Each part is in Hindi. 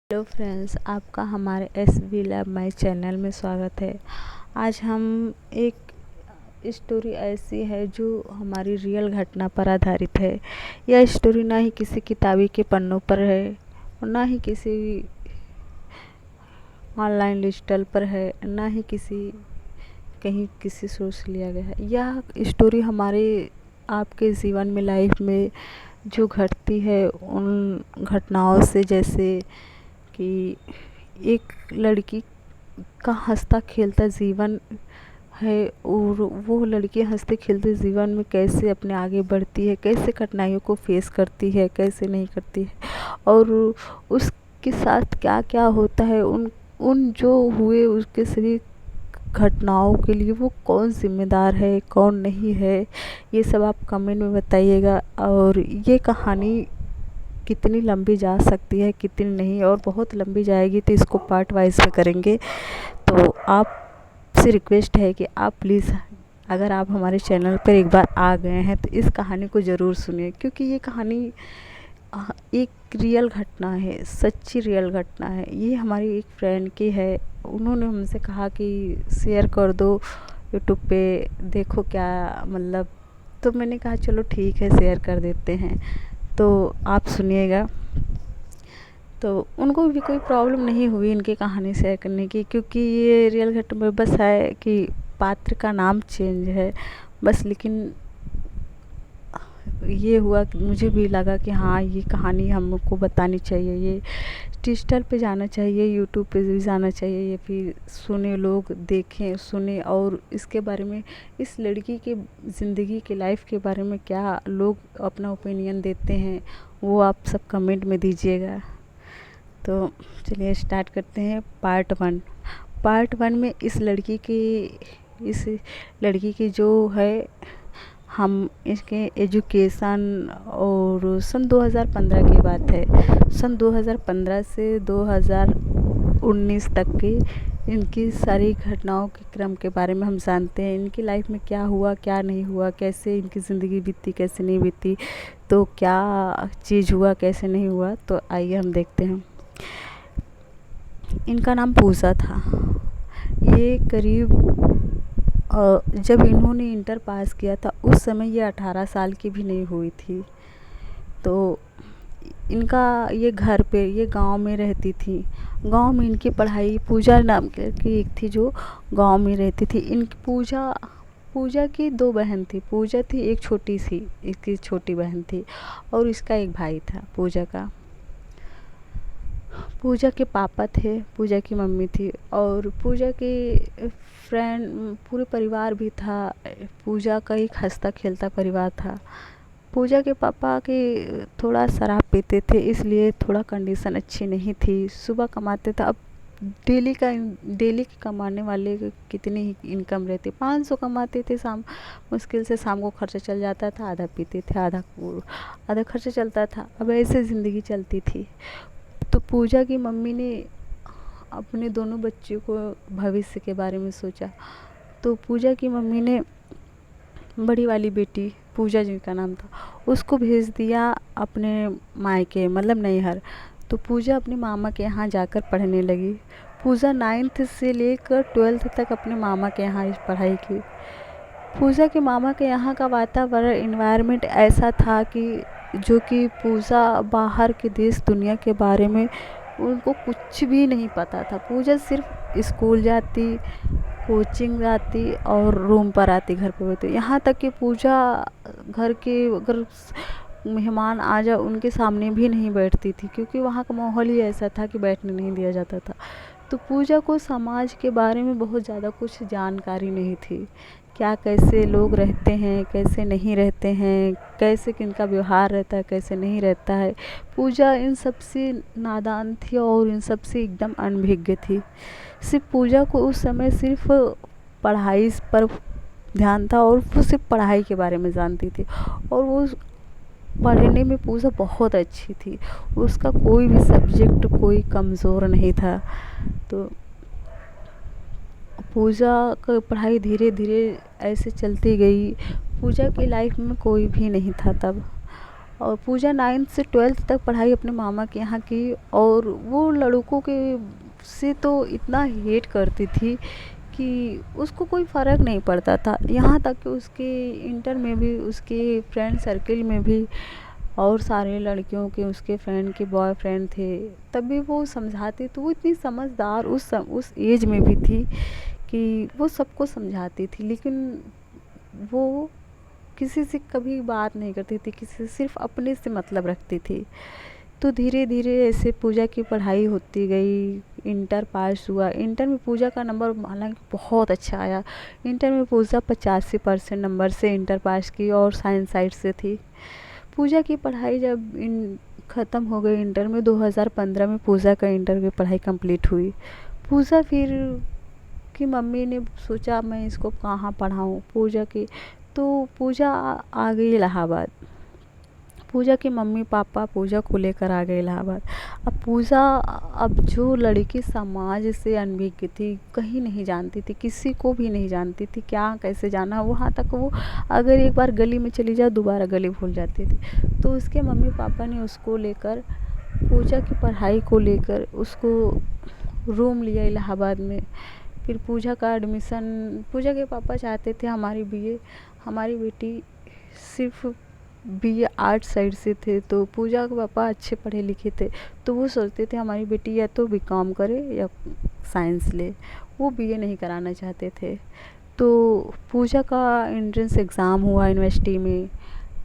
हेलो फ्रेंड्स, आपका हमारे S V lab my channel में स्वागत है। आज हम एक स्टोरी ऐसी है जो हमारी रियल घटना पर आधारित है। यह स्टोरी ना ही किसी किताबी के पन्नों पर है और ना ही किसी ऑनलाइन डिजिटल पर है, ना ही किसी सोर्स से लिया गया है। यह स्टोरी हमारे आपके जीवन में, लाइफ में जो घटती है उन घटनाओं से, जैसे कि एक लड़की का हंसता खेलता जीवन है और वो लड़की हंसते खेलते जीवन में कैसे अपने आगे बढ़ती है, कैसे कठिनाइयों को फेस करती है, कैसे नहीं करती है और उसके साथ क्या क्या होता है। उन उन जो हुए उसके सभी घटनाओं के लिए वो कौन जिम्मेदार है, कौन नहीं है, ये सब आप कमेंट में बताइएगा। और ये कहानी कितनी लंबी जा सकती है, कितनी नहीं, और बहुत लंबी जाएगी तो इसको पार्ट वाइज में करेंगे। तो आपसे रिक्वेस्ट है कि आप प्लीज़, अगर आप हमारे चैनल पर एक बार आ गए हैं तो इस कहानी को ज़रूर सुनिए, क्योंकि ये कहानी एक रियल घटना है, सच्ची रियल घटना है। ये हमारी एक फ्रेंड की है। उन्होंने हमसे कहा कि शेयर कर दो यूट्यूब पे, देखो क्या मतलब। तो मैंने कहा चलो ठीक है, शेयर कर देते हैं। तो आप सुनिएगा। तो उनको भी कोई प्रॉब्लम नहीं हुई इनकी कहानी शेयर करने की, क्योंकि ये रियल घटना में बस है कि पात्र का नाम चेंज है बस। लेकिन ये हुआ कि मुझे भी लगा कि हाँ, ये कहानी हमको बतानी चाहिए, ये डिजिटल पे जाना चाहिए, यूट्यूब पे भी जाना चाहिए, ये फिर सुने, लोग देखें सुने, और इसके बारे में, इस लड़की के ज़िंदगी के लाइफ के बारे में क्या लोग अपना ओपिनियन देते हैं वो आप सब कमेंट में दीजिएगा। तो चलिए स्टार्ट करते हैं। पार्ट वन में इस लड़की की जो है, हम इसके एजुकेशन, और सन 2015 की बात है। सन 2015 से 2019 तक की इनकी सारी घटनाओं के क्रम के बारे में हम जानते हैं। इनकी लाइफ में क्या हुआ, क्या नहीं हुआ, कैसे इनकी ज़िंदगी बीती, कैसे नहीं बीती, तो क्या चीज़ हुआ, कैसे नहीं हुआ। तो आइए हम देखते हैं। इनका नाम पूजा था। ये करीब जब इन्होंने इंटर पास किया था उस समय ये 18 साल की भी नहीं हुई थी। तो इनका ये घर पे, ये गांव में रहती थी। गांव में इनकी पढ़ाई, पूजा नाम की एक थी जो गांव में रहती थी। इनकी पूजा की दो बहन थी। पूजा थी एक छोटी सी, इसकी छोटी बहन थी, और इसका एक भाई था पूजा का। पूजा के पापा थे, पूजा की मम्मी थी, और पूजा के फ्रेंड, पूरे परिवार भी था। पूजा का एक हंसता खेलता परिवार था। पूजा के पापा के थोड़ा शराब पीते थे, इसलिए थोड़ा कंडीशन अच्छी नहीं थी। सुबह कमाते थे, अब डेली के कमाने वाले कितनी ही इनकम रहती, 500 कमाते थे। शाम मुश्किल से शाम को खर्चा चल जाता था। आधा पीते थे, आधा खर्चा चलता था। अब ऐसे ज़िंदगी चलती थी। तो पूजा की मम्मी ने अपने दोनों बच्चों को भविष्य के बारे में सोचा। तो पूजा की मम्मी ने बड़ी वाली बेटी, पूजा जिनका नाम था, उसको भेज दिया अपने मायके, मतलब नैहर। तो पूजा अपने मामा के यहाँ जाकर पढ़ने लगी। पूजा 9th से लेकर 12th तक अपने मामा के यहाँ पढ़ाई की। पूजा के मामा के यहाँ का वातावरण, इन्वायरमेंट ऐसा था कि जो कि पूजा बाहर के देश दुनिया के बारे में उनको कुछ भी नहीं पता था। पूजा सिर्फ स्कूल जाती, कोचिंग जाती और रूम पर आती, घर पे होती। यहाँ तक कि पूजा घर के अगर मेहमान आ जाए उनके सामने भी नहीं बैठती थी, क्योंकि वहाँ का माहौल ही ऐसा था कि बैठने नहीं दिया जाता था। तो पूजा को समाज के बारे में बहुत ज़्यादा कुछ जानकारी नहीं थी। क्या, कैसे लोग रहते हैं, कैसे नहीं रहते हैं, कैसे किनका व्यवहार रहता है, कैसे नहीं रहता है। पूजा इन सब से नादान थी और इन सब से एकदम अनभिज्ञ थी। सिर्फ पूजा को उस समय सिर्फ पढ़ाई पर ध्यान था, और वो सिर्फ पढ़ाई के बारे में जानती थी। और वो पढ़ने में पूजा बहुत अच्छी थी। उसका कोई भी सब्जेक्ट कोई कमज़ोर नहीं था। तो पूजा का पढ़ाई धीरे धीरे ऐसे चलती गई। पूजा की लाइफ में कोई भी नहीं था तब, और पूजा 9th से 12th तक पढ़ाई अपने मामा के यहाँ की, और वो लड़कों के से तो इतना हेट करती थी कि उसको कोई फ़र्क नहीं पड़ता था। यहाँ तक कि उसके इंटर में भी उसके फ्रेंड सर्किल में भी और सारे लड़कियों के उसके फ्रेंड के बॉयफ्रेंड थे, तब भी वो समझाती। तो वो इतनी समझदार उस एज में भी थी कि वो सबको समझाती थी, लेकिन वो किसी से कभी बात नहीं करती थी, किसी से सिर्फ अपने से मतलब रखती थी। तो धीरे धीरे ऐसे पूजा की पढ़ाई होती गई, इंटर पास हुआ। इंटर में पूजा का नंबर हालांकि बहुत अच्छा आया। इंटर में पूजा 85% नंबर से इंटर पास की, और साइंस साइड से थी। पूजा की पढ़ाई जब ख़त्म हो गई इंटर में, 2015 में पूजा का इंटर की पढ़ाई कंप्लीट हुई। पूजा फिर की मम्मी ने सोचा मैं इसको कहाँ पढ़ाऊँ पूजा की, तो पूजा आ गई इलाहाबाद। पूजा के मम्मी पापा पूजा को लेकर आ गए इलाहाबाद। अब पूजा, अब जो लड़की समाज से अनभिज्ञ थी, कहीं नहीं जानती थी, किसी को भी नहीं जानती थी, क्या कैसे जाना, वहाँ तक वो अगर एक बार गली में चली जाए दोबारा गली भूल जाती थी। तो उसके मम्मी पापा ने उसको लेकर, पूजा की पढ़ाई को लेकर उसको रूम लिया इलाहाबाद में। फिर पूजा का एडमिशन, पूजा के पापा चाहते थे हमारी बेटी सिर्फ बीए आर्ट साइड से थे, तो पूजा के पापा अच्छे पढ़े लिखे थे, तो वो सोचते थे हमारी बेटी या तो बीकॉम करे या साइंस ले। वो बीए नहीं कराना चाहते थे। तो पूजा का एंट्रेंस एग्ज़ाम हुआ यूनिवर्सिटी में,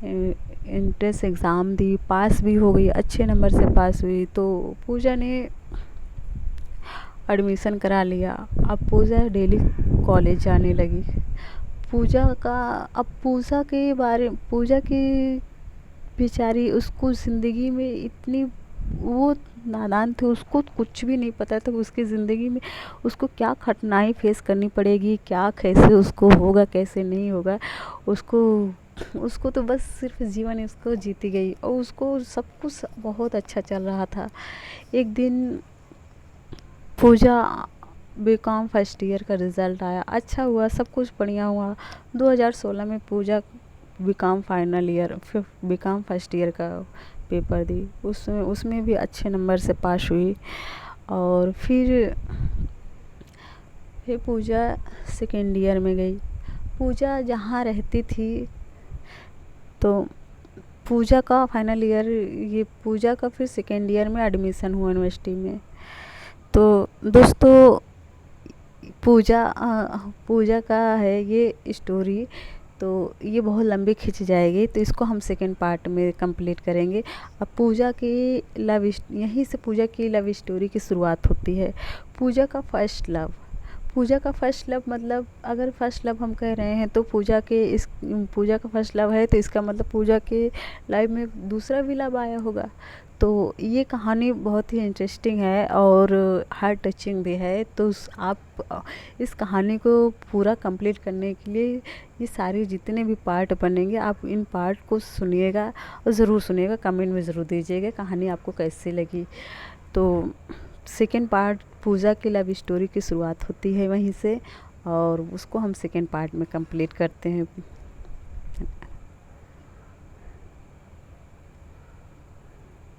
एंट्रेंस एग्ज़ाम दी, पास भी हो गई, अच्छे नंबर से पास हुई। तो पूजा ने एडमिशन करा लिया। अब पूजा डेली कॉलेज जाने लगी। पूजा का, अब पूजा की बेचारी, उसको ज़िंदगी में इतनी, वो नादान थी, उसको कुछ भी नहीं पता था उसकी ज़िंदगी में उसको क्या कठिनाई फेस करनी पड़ेगी, क्या कैसे उसको होगा कैसे नहीं होगा। उसको उसको तो बस सिर्फ जीवन उसको जीती गई, और उसको सब कुछ बहुत अच्छा चल रहा था। एक दिन पूजा बीकॉम फर्स्ट ईयर का रिज़ल्ट आया, अच्छा हुआ, सब कुछ बढ़िया हुआ। 2016 में पूजा बीकॉम फाइनल ईयर, फिर बीकॉम फर्स्ट ईयर का पेपर दी, उसमें भी अच्छे नंबर से पास हुई। और फिर पूजा सेकेंड ईयर में गई। पूजा जहाँ रहती थी, तो पूजा का फाइनल ईयर, ये पूजा का फिर सेकेंड ईयर में एडमिशन हुआ यूनिवर्सिटी में। तो दोस्तों, पूजा का है ये स्टोरी, तो ये बहुत लंबी खिंच जाएगी, तो इसको हम सेकंड पार्ट में कंप्लीट करेंगे। अब यहीं से पूजा की लव स्टोरी की शुरुआत होती है। पूजा का फर्स्ट लव मतलब, अगर फर्स्ट लव हम कह रहे हैं तो पूजा का फर्स्ट लव है, तो इसका मतलब पूजा के लाइफ में दूसरा भी लव आया होगा। तो ये कहानी बहुत ही इंटरेस्टिंग है और हार्ट टचिंग भी है। तो आप इस कहानी को पूरा कंप्लीट करने के लिए ये सारे जितने भी पार्ट बनेंगे, आप इन पार्ट को सुनिएगा, और ज़रूर सुनिएगा, कमेंट में ज़रूर दीजिएगा कहानी आपको कैसी लगी। तो सेकेंड पार्ट, पूजा की लव स्टोरी की शुरुआत होती है वहीं से, और उसको हम सेकेंड पार्ट में कंप्लीट करते हैं।